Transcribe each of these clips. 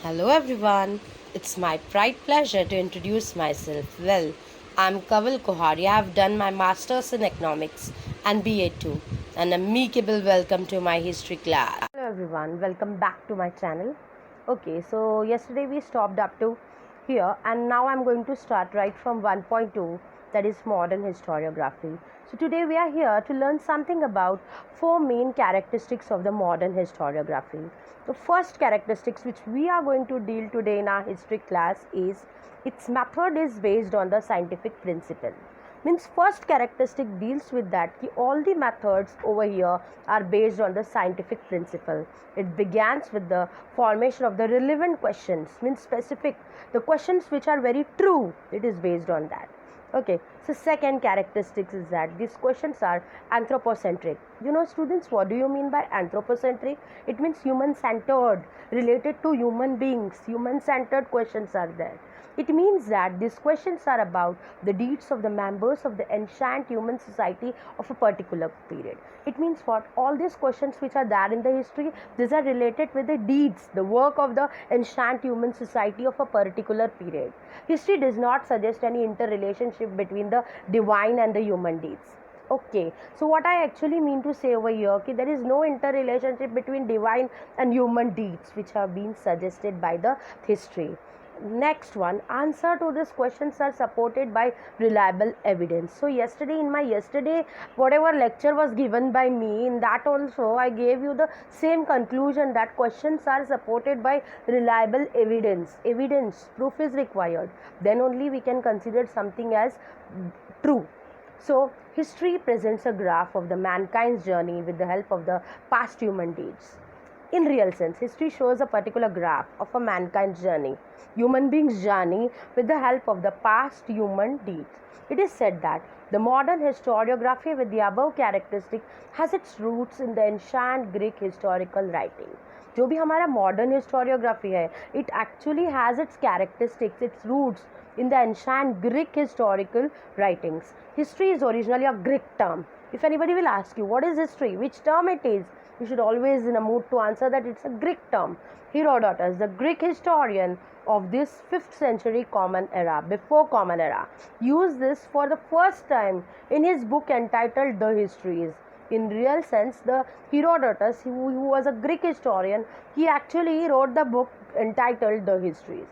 Hello everyone, it's my pride pleasure to introduce myself. Well, I'm Kaval Kohari. I have done my Masters in Economics and BA too. An amicable welcome to my history class. Hello everyone, welcome back to my channel. Okay, so yesterday we stopped up to here and now I'm going to start right from 1.2, that is modern historiography. So today we are here to learn something about four main characteristics of the modern historiography. The first characteristics which we are going to deal today in our history class is its method is based on the scientific principle. Means first characteristic deals with that ki all the methods over here are based on the scientific principle. It begins with the formation of the relevant questions, means specific, the questions which are very true, it is based on that. Okay, so second characteristics is that these questions are anthropocentric. You know students, what do you mean by anthropocentric? It means human centered, related to human beings. Human centered questions are there. It means that these questions are about the deeds of the members of the ancient human society of a particular period. It means what? All these questions which are there in the history, these are related with the deeds, the work of the ancient human society of a particular period. History does not suggest any interrelationship between the divine and the human deeds. Okay, so what I actually mean to say over here, okay, there is no interrelationship between divine and human deeds which have been suggested by the history. Next one, answer to these questions are supported by reliable evidence. So yesterday, in my yesterday whatever lecture was given by me, in that also I gave you the same conclusion that questions are supported by reliable evidence, proof is required, then only we can consider something as true. So history presents a graph of the mankind's journey with the help of the past human deeds. In real sense, history shows a particular graph of a mankind's journey, human beings' journey, with the help of the past human deeds. It is said that the modern historiography with the above characteristic has its roots in the ancient Greek historical writing. जो भी हमारा modern historiography है, it actually has its characteristics, its roots in the ancient Greek historical writings. History is originally a Greek term. If anybody will ask you what is history, which term it is, you should always in a mood to answer that it's a Greek term. Herodotus, the Greek historian of this 5th century Common Era, before Common Era, used this for the first time in his book entitled The Histories. In real sense, the Herodotus, who was a Greek historian, he actually wrote the book entitled The Histories.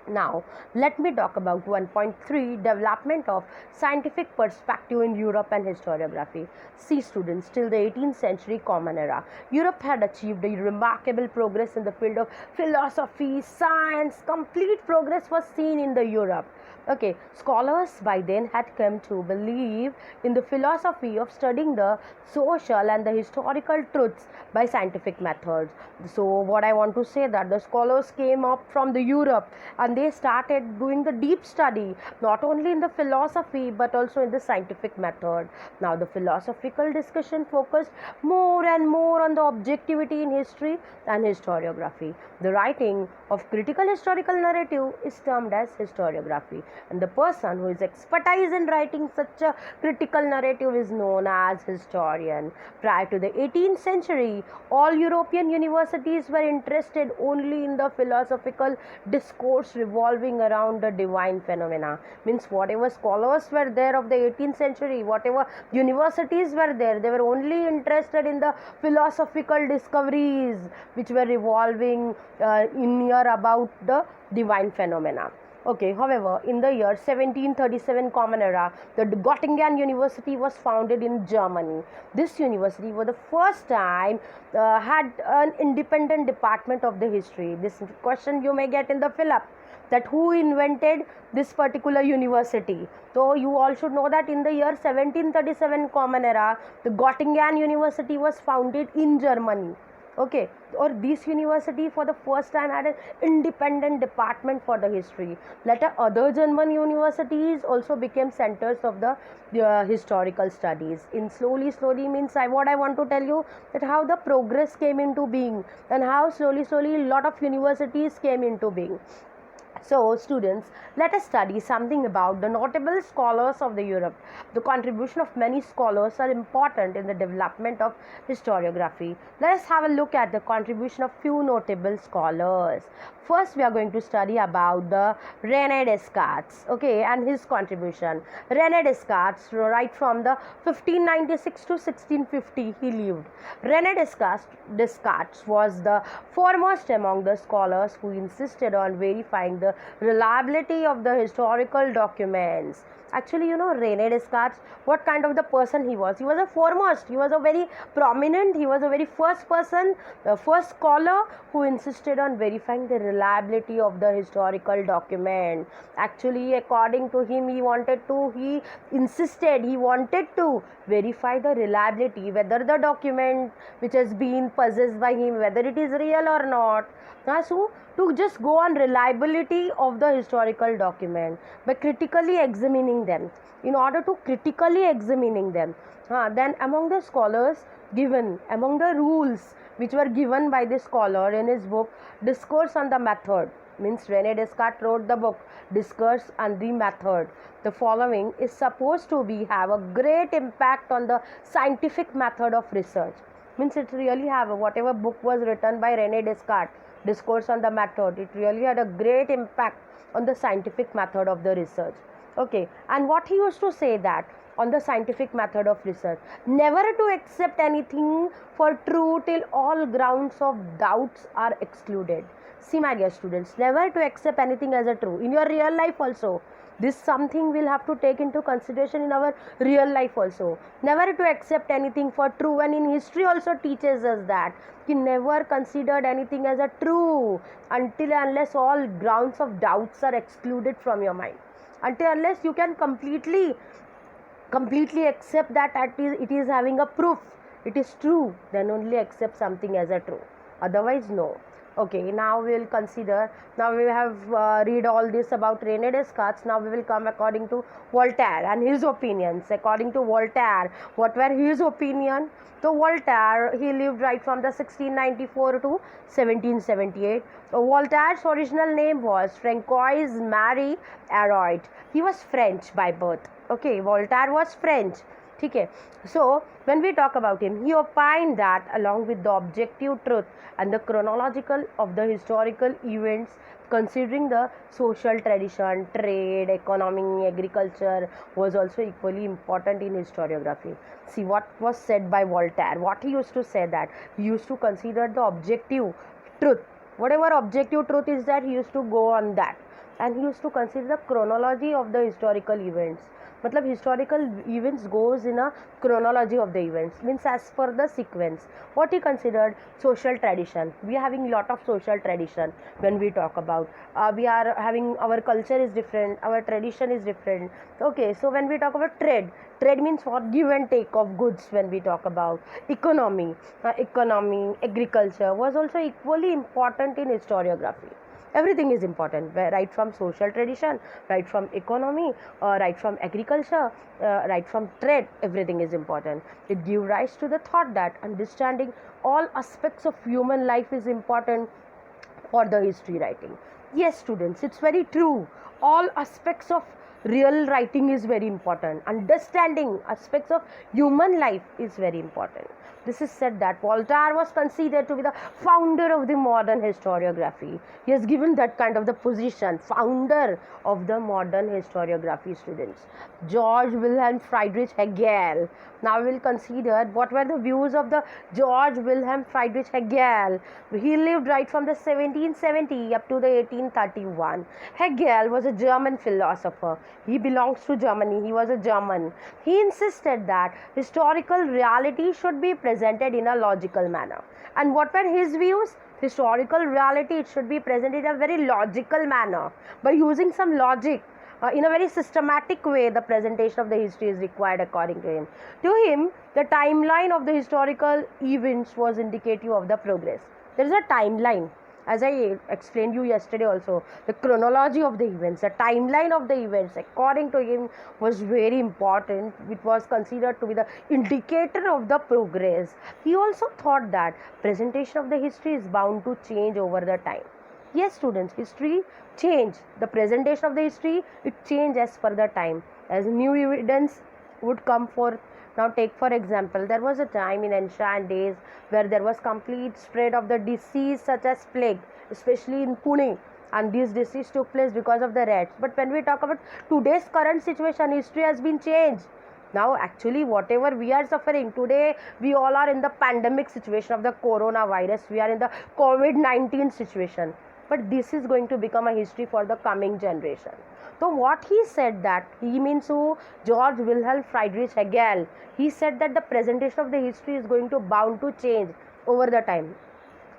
Now, let me talk about 1.3, development of scientific perspective in Europe and historiography. See students, till the 18th century Common Era, Europe had achieved a remarkable progress in the field of philosophy, science. Complete progress was seen in the Europe. Okay, scholars by then had come to believe in the philosophy of studying the social and the historical truths by scientific methods. So what I want to say that the scholars came up from the Europe and they started doing the deep study not only in the philosophy but also in the scientific method. Now the philosophical discussion focused more and more on the objectivity in history and historiography. The writing of critical historical narrative is termed as historiography, and the person who is expertise in writing such a critical narrative is known as historian. Prior to the 18th century, all European universities were interested only in the philosophical discourse revolving around the divine phenomena. Means whatever scholars were there of the 18th century, whatever universities were there, they were only interested in the philosophical discoveries which were revolving in near about the divine phenomena. Okay, however, in the year 1737 Common Era, the Göttingen University was founded in Germany. This university for the first time had an independent department of the history. This question you may get in the fill-up, that who invented this particular university. So you all should know that in the year 1737 Common Era, the Göttingen University was founded in Germany. Okay, or this university for the first time had an independent department for the history. Later other German universities also became centers of the historical studies. In slowly means what I want to tell you, that how the progress came into being and how slowly a lot of universities came into being. So, students, let us study something about the notable scholars of the Europe. The contribution of many scholars are important in the development of historiography. Let us have a look at the contribution of few notable scholars. First, we are going to study about the Rene Descartes, okay, and his contribution. Rene Descartes, right from the 1596 to 1650, he lived. Rene Descartes was the foremost among the scholars who insisted on verifying the reliability of the historical documents. Actually, Rene Descartes, what kind of the person he was? He was a foremost, he was a very prominent, he was a very first person, the first scholar who insisted on verifying the reliability of the historical document. Actually, according to him, he wanted to verify the reliability, whether the document which has been possessed by him, whether it is real or not. So, to just go on reliability of the historical document by critically examining them. In order to critically examining them, then among the scholars given, among the rules which were given by the scholar in his book Discourse on the Method, means Rene Descartes wrote the book Discourse on the Method. The following is supposed to have a great impact on the scientific method of research. Means it really have, whatever book was written by Rene Descartes, Discourse on the Method, it really had a great impact on the scientific method of the research. Okay, and what he used to say that on the scientific method of research, never to accept anything for true till all grounds of doubts are excluded. See, my dear students, never to accept anything as a true in your real life also. This something we'll have to take into consideration in our real life also. Never to accept anything for true, and in history also teaches us that you never considered anything as a true until unless all grounds of doubts are excluded from your mind. Until unless you can completely accept that it is having a proof, it is true, then only accept something as a true. Otherwise, no. Okay, now we will consider, now we have read all this about Rene Descartes. Now we will come according to Voltaire and his opinions. According to Voltaire, what were his opinion? So Voltaire, he lived right from the 1694 to 1778. Voltaire's original name was Francois Marie Arouet. He was French by birth. Okay, Voltaire was French. Okay. So when we talk about him, he opined that along with the objective truth and the chronological of the historical events, considering the social tradition, trade, economy, agriculture was also equally important in historiography. See what was said by Voltaire. What he used to say, that he used to consider the objective truth. Whatever objective truth is, that he used to go on that, and he used to consider the chronology of the historical events. Matlab historical events goes in a chronology of the events, means as per the sequence. What he considered social tradition. We are having lot of social tradition when we talk about. We are having, our culture is different, our tradition is different. Okay, so when we talk about trade means what? Give and take of goods. When we talk about economy, agriculture was also equally important in historiography. Everything is important, right from social tradition, right from economy, right from agriculture, right from trade, everything is important. It gives rise to the thought that understanding all aspects of human life is important for the history writing. Yes, students, it's very true. All aspects of real writing is very important. Understanding aspects of human life is very important. This is said that Voltaire was considered to be the founder of the modern historiography. He has given that kind of the position, founder of the modern historiography, students. Georg Wilhelm Friedrich Hegel. Now we will consider what were the views of the Georg Wilhelm Friedrich Hegel. He lived right from the 1770 up to the 1831. Hegel was a German philosopher. He belongs to Germany. He was a German. He insisted that historical reality should be presented in a logical manner. And what were his views? Historical reality, it should be presented in a very logical manner. By using some logic, in a very systematic way, the presentation of the history is required according to him. To him, the timeline of the historical events was indicative of the progress. There is a timeline. As I explained you yesterday also, the chronology of the events, the timeline of the events, according to him, was very important. It was considered to be the indicator of the progress. He also thought that presentation of the history is bound to change over the time. Yes, students, history change. The presentation of the history, it change as per the time, as new evidence would come forth. Now take for example, there was a time in ancient days where there was complete spread of the disease such as plague, especially in Pune, and this disease took place because of the rats. But when we talk about today's current situation, history has been changed. Now actually whatever we are suffering today, we all are in the pandemic situation of the coronavirus, we are in the COVID-19 situation, but this is going to become a history for the coming generation. So what he said, that he means to Georg Wilhelm Friedrich Hegel, he said that the presentation of the history is going to bound to change over the time.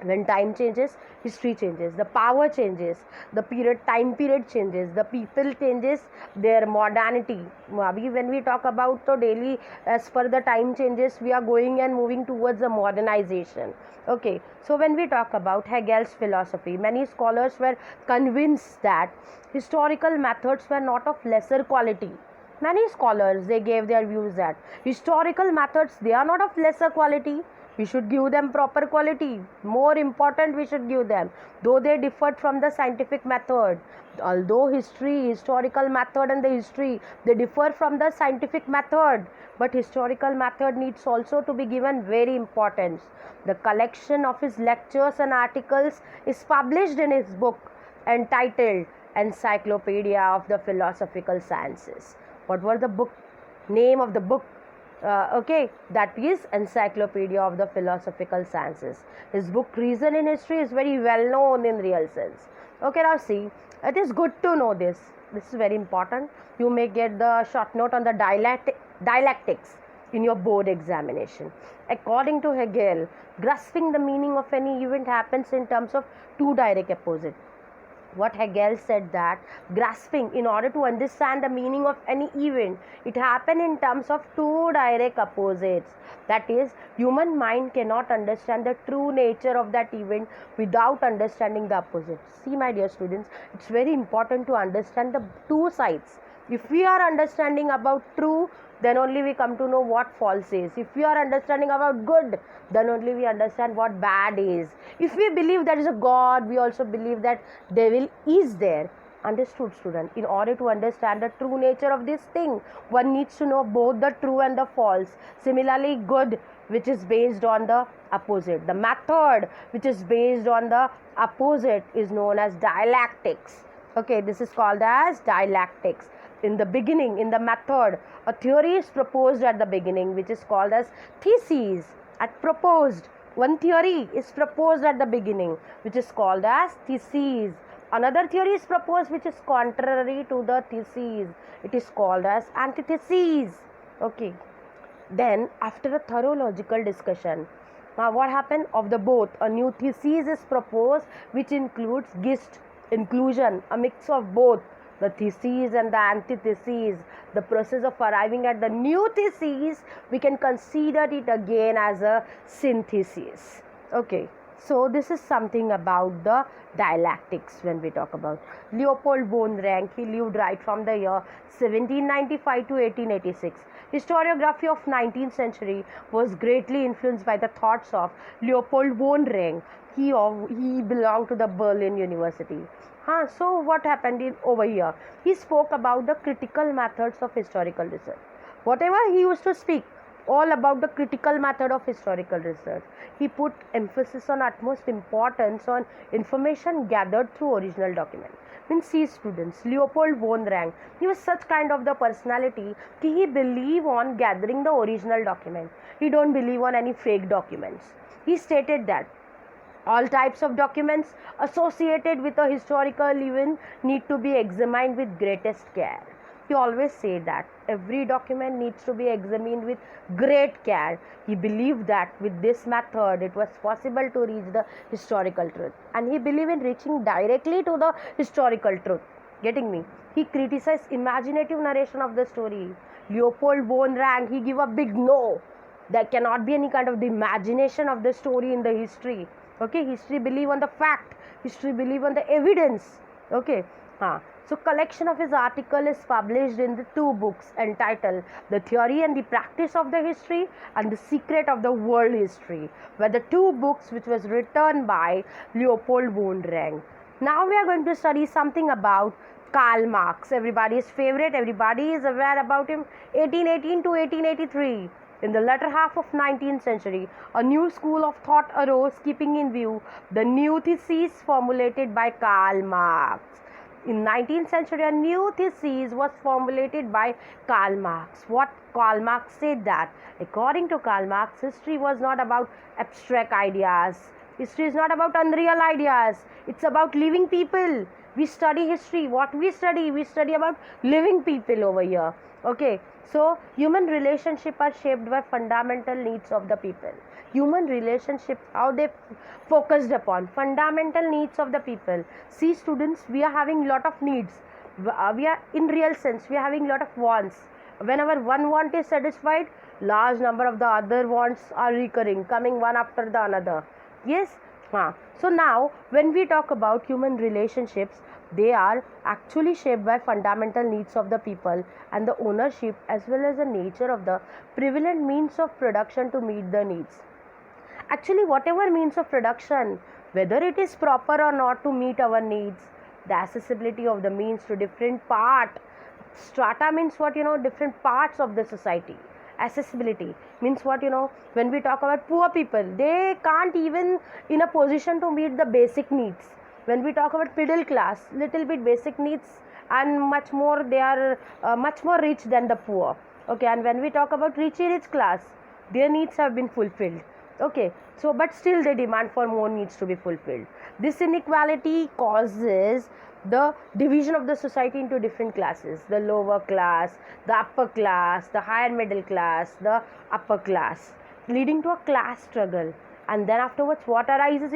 When time changes, history changes, the power changes, the time period changes, the people changes, their modernity. When we talk about the daily, as per the time changes, we are going and moving towards the modernization. Okay, so when we talk about Hegel's philosophy, many scholars were convinced that historical methods were not of lesser quality. Many scholars, they gave their views that historical methods, they are not of lesser quality. We should give them proper quality. More important, we should give them. Though they differed from the scientific method. Although historical method and the history, they differ from the scientific method. But historical method needs also to be given very importance. The collection of his lectures and articles is published in his book entitled Encyclopedia of the Philosophical Sciences. What was the book? Name of the book? That is Encyclopedia of the Philosophical Sciences. His book Reason in History is very well known in real sense. Okay, now see, it is good to know this. This is very important. You may get the short note on the dialectics in your board examination. According to Hegel, grasping the meaning of any event happens in terms of two direct opposites. What Hegel said, that grasping, in order to understand the meaning of any event, it happened in terms of two direct opposites. That is, human mind cannot understand the true nature of that event without understanding the opposite. See, my dear students, it's very important to understand the two sides. If we are understanding about true, then only we come to know what false is. If we are understanding about good, then only we understand what bad is. If we believe there is a God, we also believe that devil is there. Understood, student? In order to understand the true nature of this thing, one needs to know both the true and the false. Similarly, good, which is based on the opposite. The method which is based on the opposite is known as dialectics. Okay, this is called as dialectics. In the beginning, in the method, a theory is proposed at the beginning, which is called as thesis. At proposed, one theory is proposed at the beginning, which is called as thesis. Another theory is proposed which is contrary to the thesis. It is called as antithesis. Okay. Then, after a thorough logical discussion, now what happened? Of the both, a new thesis is proposed, which includes gist, inclusion, a mix of both the thesis and the antithesis. The process of arriving at the new thesis, we can consider it again as a synthesis. Okay, so this is something about the dialectics when we talk about Leopold Bond. He lived right from the year 1795 to 1886. Historiography of 19th century was greatly influenced by the thoughts of Leopold Bond. He belonged to the Berlin University. So what happened over here? He spoke about the critical methods of historical research. Whatever he used to speak, all about the critical method of historical research. He put emphasis on utmost importance on information gathered through original document. Means, see, students, Leopold Bond, he was such kind of the personality that he believed on gathering the original document. He don't believe on any fake documents. He stated that all types of documents associated with a historical event need to be examined with greatest care. He always said that every document needs to be examined with great care. He believed that with this method it was possible to reach the historical truth, and he believed in reaching directly to the historical truth. Getting me? He criticized imaginative narration of the story. Leopold Bond, he gave a big no. There cannot be any kind of the imagination of the story in the history. Okay, history believe on the fact, history believe on the evidence. Okay, so collection of his article is published in the two books entitled The Theory and the Practice of the History and The Secret of the World History, were the two books which was written by Leopold Bond. Now we are going to study something about Karl Marx, everybody's favorite. Everybody is aware about him. 1818 to 1883. In the latter half of 19th century, a new school of thought arose, keeping in view the new theses formulated by Karl Marx. In 19th century, a new thesis was formulated by Karl Marx. What Karl Marx said that, according to Karl Marx, history was not about abstract ideas. History is not about unreal ideas. It's about living people. We study history. What we study about living people over here. Okay. So, human relationships are shaped by fundamental needs of the people. Human relationships, how they focused upon fundamental needs of the people. See, students, we are having lot of needs. We are, in real sense, we are having lot of wants. Whenever one want is satisfied, large number of the other wants are recurring, coming one after the another. Yes. So now when we talk about human relationships, they are actually shaped by fundamental needs of the people and the ownership as well as the nature of the prevalent means of production to meet the needs. Actually, whatever means of production, whether it is proper or not to meet our needs, the accessibility of the means to different strata means what, different parts of the society. Accessibility means what, when we talk about poor people, they can't even in a position to meet the basic needs. When we talk about middle class, little bit basic needs, and much more, they are much more rich than the poor. Okay. And when we talk about rich class, their needs have been fulfilled. Okay. So but still they demand for more needs to be fulfilled. This inequality causes the division of the society into different classes: the lower class, the upper class, the higher middle class, the upper class, leading to a class struggle. And then afterwards, what arises?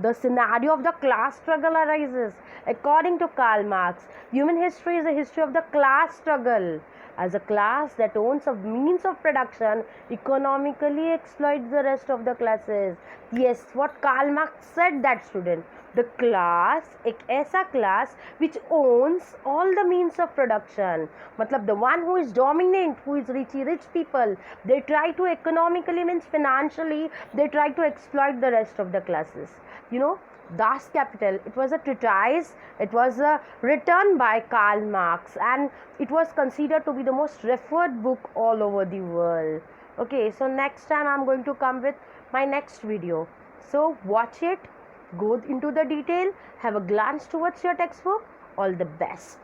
The scenario of the class struggle arises. According to Karl Marx, human history is a history of the class struggle. As a class that owns a means of production, economically exploits the rest of the classes. Yes, what Karl Marx said, that student. The class, एक ऐसा class which owns all the means of production. मतलब the one who is dominant, who is rich people, they try to economically, means financially, they try to exploit the rest of the classes. Das Kapital, it was a treatise, it was written by Karl Marx, and it was considered to be the most referred book all over the world. Okay, so next time I'm going to come with my next video. So watch it, go into the detail, have a glance towards your textbook. All the best.